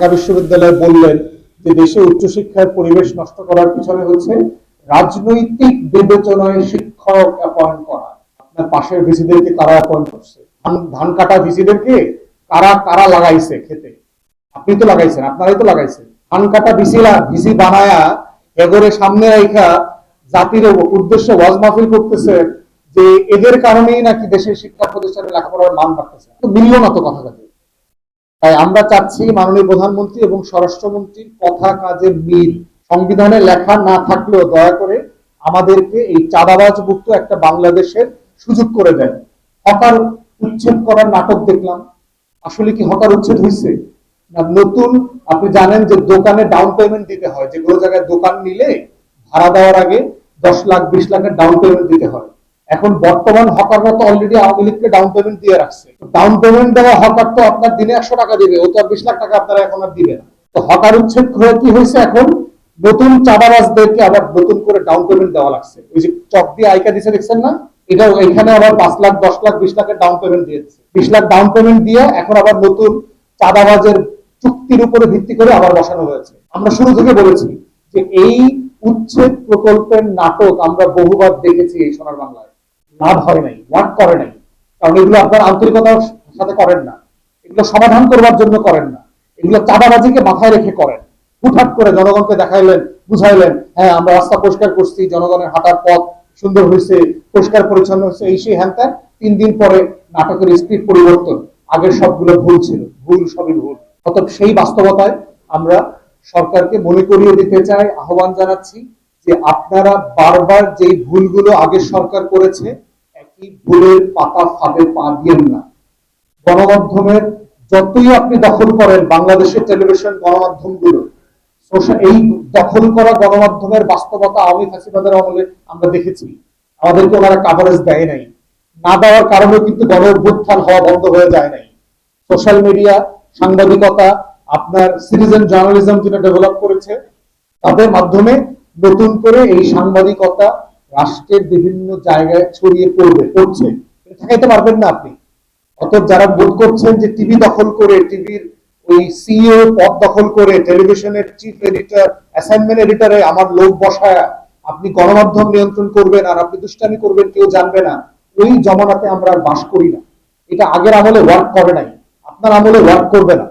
ঢাকা বিশ্ববিদ্যালয় বললেন যে দেশে উচ্চশিক্ষার পরিবেশ নষ্ট করার পিছনে হচ্ছে রাজনৈতিক বিবেচনায় শিক্ষক অ্যাপয়েন্ট করা। আপনার পাশের ভিসিদেরকে কারা অ্যাপয়েন্ট করছে? ধান কাটা ভিসিদেরকে কারা কারা লাগাইছে খেতে? আপনি তো লাগাইছেন, আপনারাই তো লাগাইছেন। ধান কাটা ভিসি বানায়া এগোরে সামনে রাইখা জাতির উদ্দেশ্যে ওয়াজ মাহফিল করতেছে যে এদের কারণেই নাকি দেশের শিক্ষা প্রতিষ্ঠানে লেখাপড়ার মান বাড়তেছে। তো মিলল না তো কথা কাজে। তাই আমরা চাচ্ছি মাননীয় প্রধানমন্ত্রী এবং স্বরাষ্ট্রমন্ত্রীর কথা কাজে মিল। সংবিধানে লেখা না থাকলেও দয়া করে আমাদেরকে এই চাঁদাবাজ মুক্ত একটা বাংলাদেশের সুযোগ করে দেন। হকার উচ্ছেদ করার নাটক দেখলাম, আসলে কি হকার উচ্ছেদ হয়েছে না? নতুন আপনি জানেন যে দোকানে ডাউন পেমেন্ট দিতে হয়, যেগুলো জায়গায় দোকান নিলে ভাড়া দেওয়ার আগে 10 লাখ 20 লাখের ডাউন পেমেন্ট দিতে হয়। এখন বর্তমান হকাররা তো অলরেডি আওয়ামী লীগকে ডাউন পেমেন্ট দিয়ে রাখছে। ডাউন পেমেন্ট দেওয়া হকার তো আপনার দিনে 100 টাকা দিবে, ও তো আর 20 লাখ টাকা আপনারা এখন আর দিবে না। তো হকার উচ্ছেদ হয়ে কি হয়েছে, এখন নতুন চাঁদাবাজদেরকে আবার নতুন করে ডাউন পেমেন্ট দেওয়া লাগছে। ওই যে চক দিয়ে আইকা দিছে দেখছেন না, এটাও এখানে আবার 5 লাখ 10 লাখ 20 লাখের ডাউন পেমেন্ট দিয়েছে। 20 লাখ ডাউন পেমেন্ট দিয়ে এখন আবার নতুন চাঁদাবাজের চুক্তির উপরে ভিত্তি করে আবার বসানো হয়েছে। আমরা শুরু থেকে বলেছি যে এই উচ্ছেদ প্রকল্পের নাটক আমরা বহুবার দেখেছি এই সোনার বাংলায়, লাভ হয় নাই, ওয়ার্ক করে নাই। কারণ এগুলো আপনার আন্তরিকতার সাথে করেন না, এগুলো সমাধান করবার জন্য করেন না, এগুলো চাঁদাবাজিকে মাথায় রেখে করেন। হুটহাট করে জনগণকে দেখাইলেন, বুঝাইলেন, হ্যাঁ আমরা রাস্তা পরিষ্কার করছি, জনগণের হাঁটার পথ সুন্দর হয়েছে, পরিষ্কার পরিচ্ছন্ন হয়েছে, এই সেই হ্যান ত্যান। 3 দিন পরে নাটকের স্ক্রিপ্ট পরিবর্তন, আগের সবগুলো ভুল ছিল, ভুল সবই ভুল। অতএব সেই বাস্তবতায় আমরা সরকারকে মনে করিয়ে দিতে চাই, আহ্বান জানাচ্ছি যে আপনারা বারবার যেই ভুলগুলো আগের সরকার করেছে একই ভুলের পাতা ফাঁদে পা দিয়েন না। গণমাধ্যমের যতই আপনি দখল করেন বাংলাদেশের টেলিভিশন গণমাধ্যমগুলো, এই দখল করা গণমাধ্যমের বাস্তবতা আওয়ামী ফ্যাসিবাদের আমলে আমরা দেখেছি। আমাদেরকে ওনারা কাভারেজ দেয় নাই, না দেওয়ার কারণে কিন্তু গণ অভ্যুত্থান হওয়া বন্ধ হয়ে যায় নাই। সোশ্যাল মিডিয়া, সাংবাদিকতা, আপনার সিটিজেন জার্নালিজম যেটা ডেভেলপ করেছে, তাদের মাধ্যমে নতুন করে এই সাংবাদিকতা রাষ্ট্রের বিভিন্ন জায়গায় ছড়িয়ে পড়ছে, ঠেকাইতে পারবেন না আপনি। অতএব যারা বোধ করছেন যে টিভি দখল করে, টিভির ওই সিইও পদ দখল করে, টেলিভিশনের চিফ এডিটর, অ্যাসাইনমেন্ট এডিটরে আমার লোক বসায় আপনি গণমাধ্যম নিয়ন্ত্রণ করবেন আর আপনি দুষ্টামি করবেন, কেউ জানবে না, ওই জমানাতে আমরা আর বাস করি না। এটা আগের আমলে ওয়ার্ক করে নাই, আপনার আমলে ওয়ার্ক করবে না।